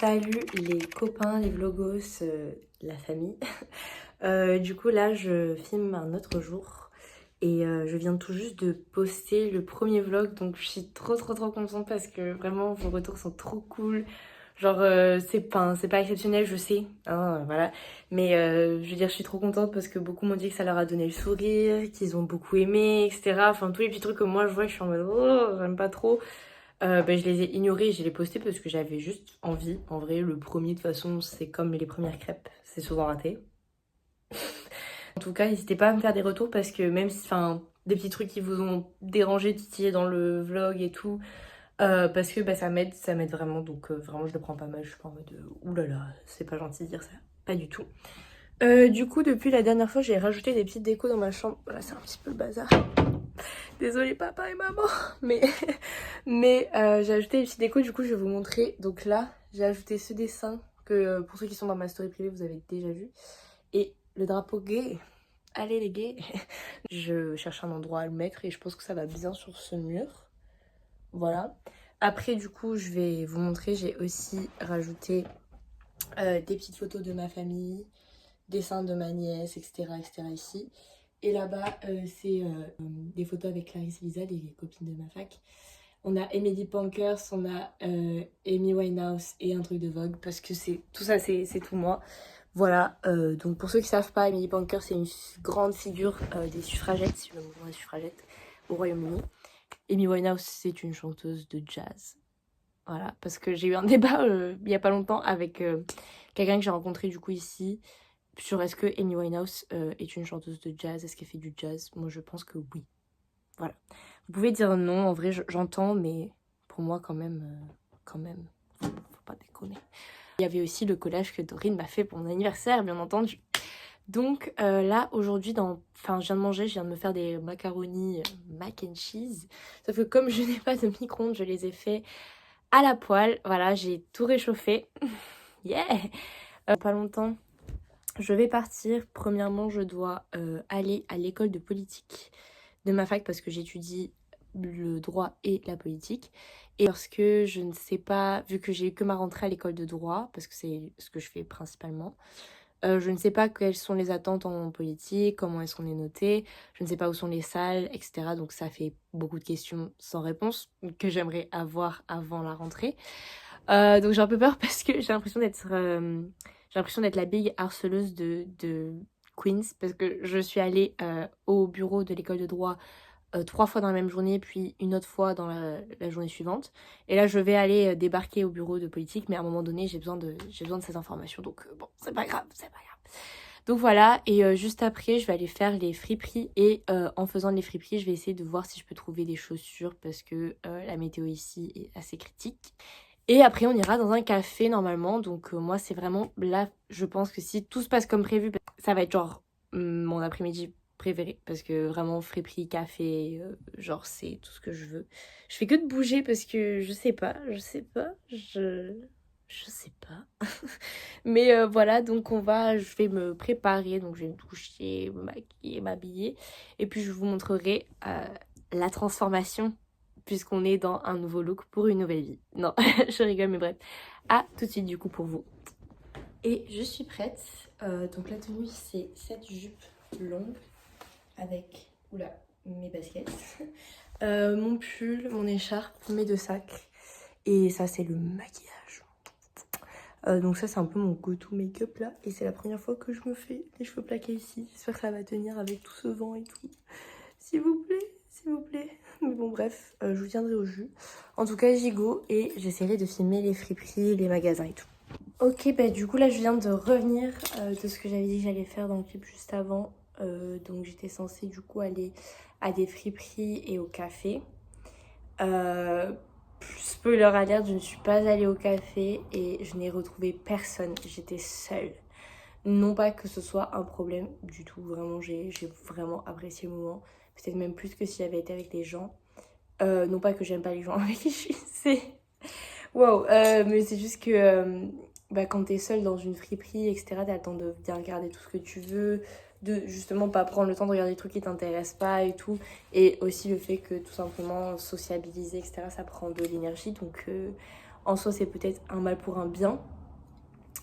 Salut les copains, les vlogos, la famille. Du coup là je filme un autre jour et je viens tout juste de poster le premier vlog, donc je suis trop contente parce que vraiment vos retours sont trop cool. Genre c'est pas exceptionnel, je sais, hein, voilà, mais je veux dire je suis trop contente parce que beaucoup m'ont dit que ça leur a donné le sourire, qu'ils ont beaucoup aimé, etc. Enfin tous les petits trucs que moi je vois, je suis en mode oh j'aime pas trop. Je les ai ignorés, je les ai postés parce que j'avais juste envie. En vrai, le premier, de toute façon, c'est comme les premières crêpes, c'est souvent raté. En tout cas, n'hésitez pas à me faire des retours parce que même si, enfin, des petits trucs qui vous ont dérangé, titillé dans le vlog et tout, parce que bah, ça m'aide vraiment. Donc vraiment, je le prends pas mal. Je suis pas en mode oulala, c'est pas gentil de dire ça, pas du tout. Du coup, depuis la dernière fois, j'ai rajouté des petites décos dans ma chambre. Voilà, c'est un petit peu le bazar. Désolée papa et maman, mais, j'ai ajouté les petites décos, du coup je vais vous montrer. Donc là, j'ai ajouté ce dessin que pour ceux qui sont dans ma story privée, vous avez déjà vu. Et le drapeau gay, allez les gays. Je cherche un endroit à le mettre et je pense que ça va bien sur ce mur. Voilà. Après du coup, je vais vous montrer, j'ai aussi rajouté des petites photos de ma famille, dessins de ma nièce, etc. ici. Et là-bas, c'est des photos avec Clarisse et Lisa, les copines de ma fac. On a Emily Pankers, on a Amy Winehouse et un truc de Vogue, parce que tout ça, c'est tout moi. Voilà, donc pour ceux qui savent pas, Emily Pankers, c'est une grande figure des suffragettes, si le mouvement des suffragettes, au Royaume-Uni. Amy Winehouse, c'est une chanteuse de jazz. Voilà, parce que j'ai eu un débat il y a pas longtemps avec quelqu'un que j'ai rencontré du coup ici, sur est-ce que Amy Winehouse est une chanteuse de jazz, est-ce qu'elle fait du jazz? Moi je pense que oui. Voilà. Vous pouvez dire non, en vrai j'entends, mais pour moi quand même, faut pas déconner. Il y avait aussi le collage que Dorine m'a fait pour mon anniversaire, bien entendu. Donc là aujourd'hui, je viens de manger, je viens de me faire des macaronis mac and cheese. Sauf que comme je n'ai pas de micro-ondes, je les ai fait à la poêle. Voilà, j'ai tout réchauffé. Yeah! Pas longtemps. Je vais partir. Premièrement, je dois aller à l'école de politique de ma fac parce que j'étudie le droit et la politique. Et parce que je ne sais pas, vu que j'ai eu que ma rentrée à l'école de droit, parce que c'est ce que je fais principalement, je ne sais pas quelles sont les attentes en politique, comment est-ce qu'on est noté, je ne sais pas où sont les salles, etc. Donc ça fait beaucoup de questions sans réponse que j'aimerais avoir avant la rentrée. Donc j'ai un peu peur parce que j'ai l'impression d'être la big harceleuse de Queens parce que je suis allée au bureau de l'école de droit 3 fois dans la même journée puis une autre fois dans la journée suivante. Et là je vais aller débarquer au bureau de politique mais à un moment donné j'ai besoin de ces informations donc bon c'est pas grave, c'est pas grave. Donc voilà, et juste après je vais aller faire les friperies et en faisant les friperies je vais essayer de voir si je peux trouver des chaussures parce que la météo ici est assez critique. Et après, on ira dans un café normalement. Donc, moi, c'est vraiment là, je pense que si tout se passe comme prévu, ça va être genre mon après-midi préféré. Parce que vraiment, friperie, café, genre, c'est tout ce que je veux. Je fais que de bouger parce que je sais pas. Je sais pas. Mais voilà, donc je vais me préparer. Donc, je vais me doucher, me maquiller, m'habiller. Et puis, je vous montrerai la transformation puisqu'on est dans un nouveau look pour une nouvelle vie. Non, je rigole, mais bref. À tout de suite du coup pour vous. Et je suis prête. Donc la tenue, c'est cette jupe longue avec, oula, mes baskets, mon pull, mon écharpe, mes 2 sacs. Et ça, c'est le maquillage. Donc ça, c'est un peu mon go-to make-up là. Et c'est la première fois que je me fais les cheveux plaqués ici. J'espère que ça va tenir avec tout ce vent et tout. S'il vous plaît, s'il vous plaît. Mais bon, bref, je vous tiendrai au jus. En tout cas, j'y go et j'essaierai de filmer les friperies, les magasins et tout. Ok, bah du coup, là, je viens de revenir de ce que j'avais dit que j'allais faire dans le clip juste avant. Donc, j'étais censée du coup aller à des friperies et au café. Spoiler alert, je ne suis pas allée au café et je n'ai retrouvé personne. J'étais seule. Non pas que ce soit un problème du tout, vraiment, j'ai vraiment apprécié le moment. Peut-être même plus que si j'avais été avec des gens. Non pas que j'aime pas les gens avec qui je suis, c'est... Wow, mais c'est juste que quand t'es seule dans une friperie, etc., t'as le temps de bien regarder tout ce que tu veux, de justement pas prendre le temps de regarder des trucs qui t'intéressent pas et tout. Et aussi le fait que tout simplement sociabiliser, etc., ça prend de l'énergie. Donc en soi, c'est peut-être un mal pour un bien.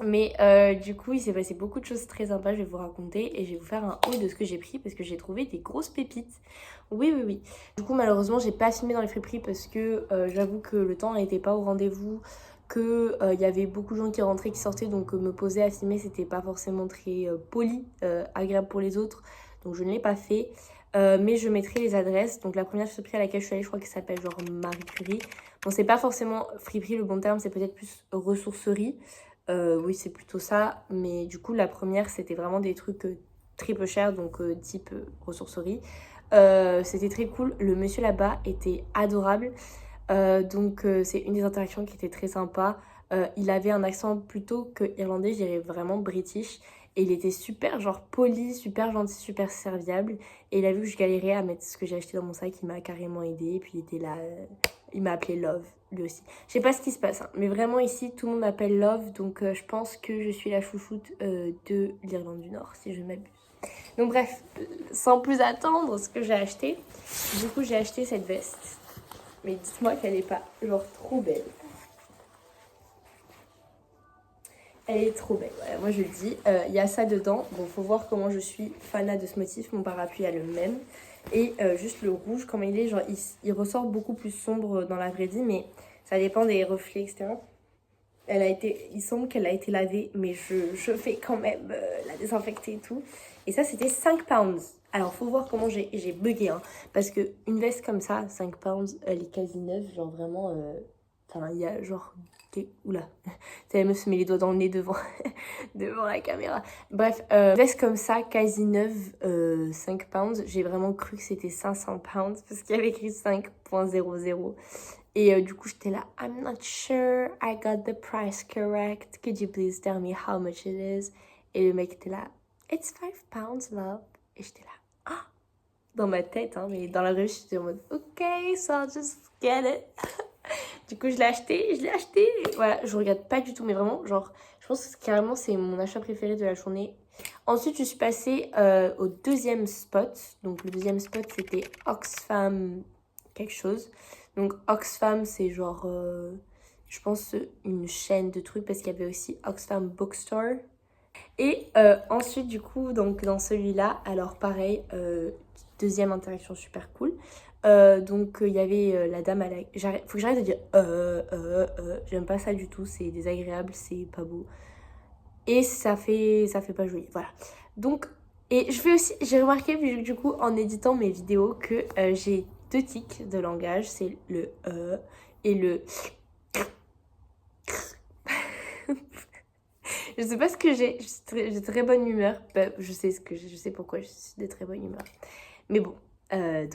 Mais du coup, il s'est passé beaucoup de choses très sympas, je vais vous raconter et je vais vous faire un haul de ce que j'ai pris parce que j'ai trouvé des grosses pépites. Oui, oui, oui. Du coup, malheureusement, j'ai pas filmé dans les friperies parce que j'avoue que le temps n'était pas au rendez-vous, que il y avait beaucoup de gens qui rentraient, qui sortaient, donc me poser à filmer, c'était pas forcément très poli, agréable pour les autres, donc je ne l'ai pas fait. Mais je mettrai les adresses. Donc la première friperie à laquelle je suis allée, je crois qu'elle s'appelle genre Marie Curie. Bon, c'est pas forcément friperie le bon terme, c'est peut-être plus ressourcerie. Oui, c'est plutôt ça. Mais du coup, la première, c'était vraiment des trucs très peu chers, donc type ressourcerie. C'était très cool. Le monsieur là-bas était adorable. Donc, c'est une des interactions qui était très sympa. Il avait un accent plutôt que irlandais, je dirais vraiment british. Et il était super, genre poli, super gentil, super serviable. Et il a vu que je galérais à mettre ce que j'ai acheté dans mon sac, il m'a carrément aidé. Et puis il était là, il m'a appelé Love, lui aussi. Je sais pas ce qui se passe, hein, mais vraiment ici, tout le monde m'appelle Love. Donc je pense que je suis la chouchoute de l'Irlande du Nord, si je ne m'abuse. Donc bref, sans plus attendre, ce que j'ai acheté. Du coup, j'ai acheté cette veste. Mais dites-moi qu'elle est pas genre trop belle. Elle est trop belle, voilà, moi je le dis. Il y a ça dedans. Bon, faut voir comment je suis fanat de ce motif. Mon parapluie a le même. Et juste le rouge, comment il est, genre il ressort beaucoup plus sombre dans la vraie vie, mais ça dépend des reflets, etc. Il semble qu'elle a été lavée, mais je fais quand même la désinfecter et tout. Et ça, c'était 5 pounds. Alors, faut voir comment j'ai bugué, hein. Parce que une veste comme ça, 5 pounds, elle est quasi neuve. Genre vraiment, enfin, il y a genre... Oula, la meuf se met les doigts dans le nez devant, devant la caméra. Bref, veste comme ça, quasi neuve, 5 pounds. J'ai vraiment cru que c'était 500 pounds parce qu'il y avait écrit 5,00. Et du coup, j'étais là, I'm not sure I got the price correct. Could you please tell me how much it is? Et le mec était là, it's 5 pounds, love. Et j'étais là, ah, dans ma tête, hein, mais dans la rue, j'étais en mode, ok, so I'll just get it. Du coup, je l'ai acheté, et voilà, je regarde pas du tout, mais vraiment, genre, je pense que carrément, c'est mon achat préféré de la journée. Ensuite, je suis passée au deuxième spot. Donc, le deuxième spot, c'était Oxfam quelque chose. Donc, Oxfam, c'est genre, je pense, une chaîne de trucs parce qu'il y avait aussi Oxfam Bookstore. Et ensuite, du coup, donc dans celui-là, alors pareil, deuxième interaction super cool. Donc il y avait la dame à la... Faut que j'arrête de dire j'aime pas ça du tout, c'est désagréable, c'est pas beau. Et ça fait pas joli, voilà. Donc, et je fais aussi, j'ai remarqué du coup en éditant mes vidéos que j'ai deux tics de langage, c'est le et le... Je sais pas ce que j'ai, j'ai de très bonne humeur. Bah, je sais je sais pourquoi je suis de très bonne humeur. Mais bon,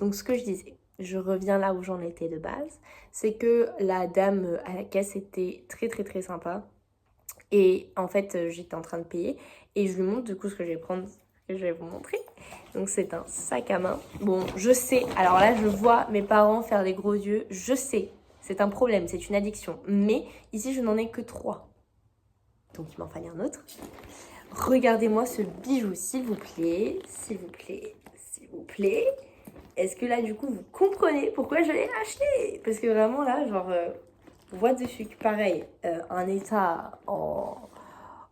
donc ce que je disais, je reviens là où j'en étais de base, c'est que la dame à la caisse était très très très sympa. Et en fait, j'étais en train de payer et je lui montre du coup ce que je vais prendre, ce que je vais vous montrer. Donc c'est un sac à main. Bon, je sais, alors là je vois mes parents faire des gros yeux, je sais, c'est un problème, c'est une addiction. Mais ici je n'en ai que 3. Donc il m'en fallait un autre. Regardez-moi ce bijou, s'il vous plaît, s'il vous plaît, s'il vous plaît. Est-ce que là, du coup, vous comprenez pourquoi je l'ai acheté? Parce que vraiment, là, genre, what the fuck, pareil, un état en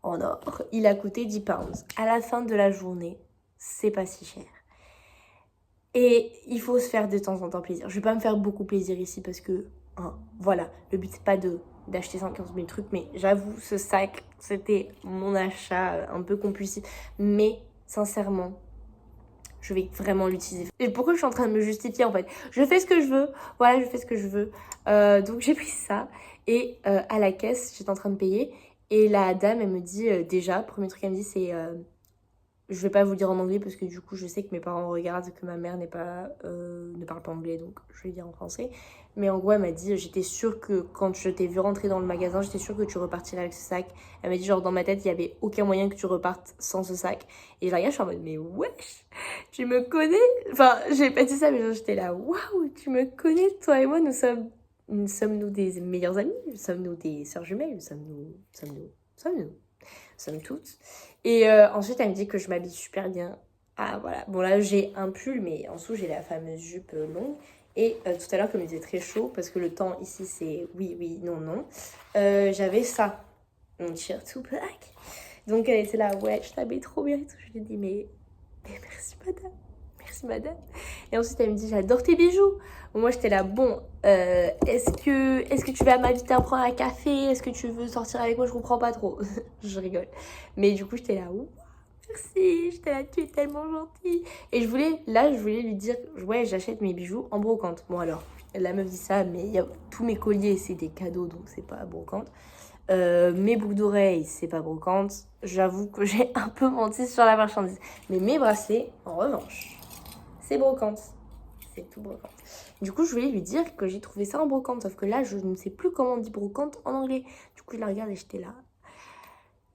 or, il a coûté 10 pounds. À la fin de la journée, c'est pas si cher. Et il faut se faire de temps en temps plaisir. Je vais pas me faire beaucoup plaisir ici parce que, hein, voilà, le but c'est pas d'acheter 115 000 trucs, mais j'avoue, ce sac, c'était mon achat un peu compulsif. Mais, sincèrement, je vais vraiment l'utiliser. Et pourquoi je suis en train de me justifier en fait? Je fais ce que je veux, voilà, je fais ce que je veux. Donc j'ai pris ça et à la caisse, j'étais en train de payer et la dame, elle me dit déjà, premier truc qu'elle me dit c'est je vais pas vous le dire en anglais parce que du coup je sais que mes parents regardent, que ma mère ne parle pas anglais, donc je vais le dire en français. Mais en gros elle m'a dit, j'étais sûre que quand je t'ai vu rentrer dans le magasin, j'étais sûre que tu repartirais avec ce sac. Elle m'a dit genre dans ma tête il y avait aucun moyen que tu repartes sans ce sac. Et je la regarde, je suis en mode mais wesh, tu me connais? Enfin j'ai pas dit ça mais genre j'étais là, waouh, tu me connais, toi et moi sommes-nous des meilleurs amis? Sommes-nous des sœurs jumelles? Sommes toutes. Et ensuite, elle me dit que je m'habille super bien. Ah voilà, bon là j'ai un pull, mais en dessous j'ai la fameuse jupe longue. Et tout à l'heure, comme il faisait très chaud, parce que le temps ici c'est oui, oui, non, non, j'avais ça. mon t-shirt tout black. Donc elle était là, ouais, je t'habille trop bien et tout. Je lui ai dit, mais merci madame. Merci madame. Et ensuite elle me dit, j'adore tes bijoux. Moi j'étais là, bon, est-ce que tu vas m'inviter à prendre un café? Est-ce que tu veux sortir avec moi? Je comprends pas trop. Je rigole. Mais du coup j'étais là, ouh, merci. J'étais là, tu es tellement gentille. Et je voulais lui dire, ouais, j'achète mes bijoux en brocante. Bon alors, la meuf dit ça, mais tous mes colliers c'est des cadeaux, donc c'est pas brocante. Mes boucles d'oreilles, c'est pas brocante. J'avoue que j'ai un peu menti sur la marchandise. Mais mes bracelets, en revanche, c'est brocante. C'est tout brocante. Du coup, je voulais lui dire que j'ai trouvé ça en brocante. Sauf que là, je ne sais plus comment on dit brocante en anglais. Du coup, je la regarde et j'étais là.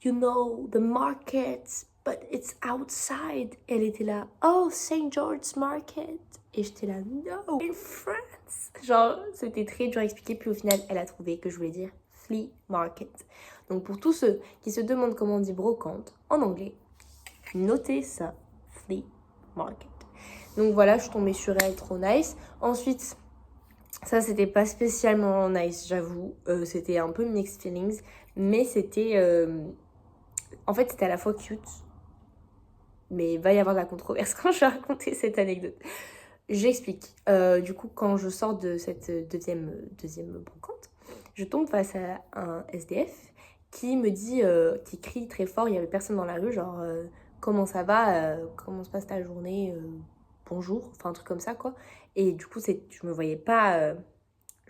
You know, the market, but it's outside. Elle était là. Oh, St. George's Market. Et j'étais là. No, in France. Genre, c'était très dur à expliquer. Puis au final, elle a trouvé que je voulais dire flea market. Donc pour tous ceux qui se demandent comment on dit brocante en anglais, notez ça, flea market. Donc voilà, je suis tombée sur elle, trop nice. Ensuite, ça c'était pas spécialement nice, j'avoue. C'était un peu mixed feelings, mais c'était... En fait, c'était à la fois cute, mais il va y avoir de la controverse quand je vais raconter cette anecdote. J'explique. Du coup, quand je sors de cette deuxième brocante, je tombe face à un SDF qui me dit, qui crie très fort, il y avait personne dans la rue, genre comment ça va, comment se passe ta journée, bonjour, enfin un truc comme ça quoi. Et du coup, je me voyais pas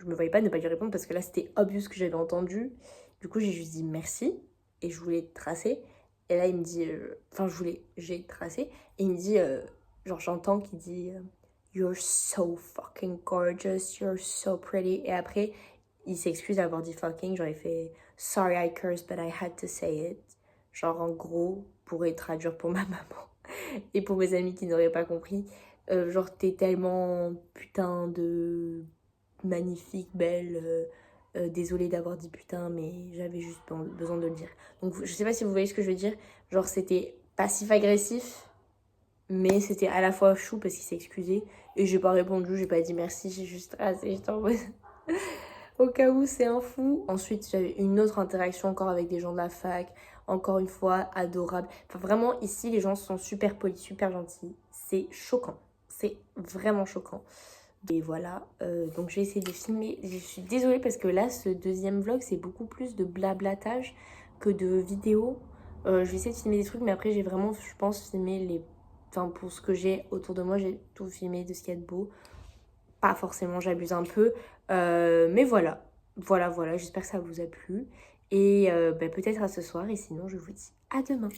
ne pas lui répondre parce que là c'était obvious que j'avais entendu. Du coup, j'ai juste dit merci et je voulais tracer. Et là, il me dit, j'ai tracé et il me dit, genre j'entends qu'il dit. You're so fucking gorgeous, you're so pretty. Et après, il s'excuse d'avoir dit fucking. Genre, il fait sorry I cursed, but I had to say it. Genre, en gros, pourrait traduire pour ma maman et pour mes amis qui n'auraient pas compris. Genre, t'es tellement putain de magnifique, belle. Désolée d'avoir dit putain, mais j'avais juste besoin de le dire. Donc, je sais pas si vous voyez ce que je veux dire. Genre, c'était passif-agressif. Mais c'était à la fois chou parce qu'il s'est excusé. Et j'ai pas répondu, j'ai pas dit merci, j'ai juste rasé. J'étais en mode au cas où c'est un fou. Ensuite, j'avais une autre interaction encore avec des gens de la fac. Encore une fois, adorable. Enfin, vraiment, ici, les gens sont super polis, super gentils. C'est choquant. C'est vraiment choquant. Et voilà, donc j'ai essayé de filmer. Je suis désolée parce que là, ce deuxième vlog, c'est beaucoup plus de blablatage que de vidéos. Je vais essayer de filmer des trucs, mais après, j'ai vraiment, je pense, filmé les... Enfin, pour ce que j'ai autour de moi, j'ai tout filmé de ce qu'il y a de beau. Pas forcément, j'abuse un peu. Mais voilà, voilà, j'espère que ça vous a plu. Et peut-être à ce soir, et sinon, je vous dis à demain.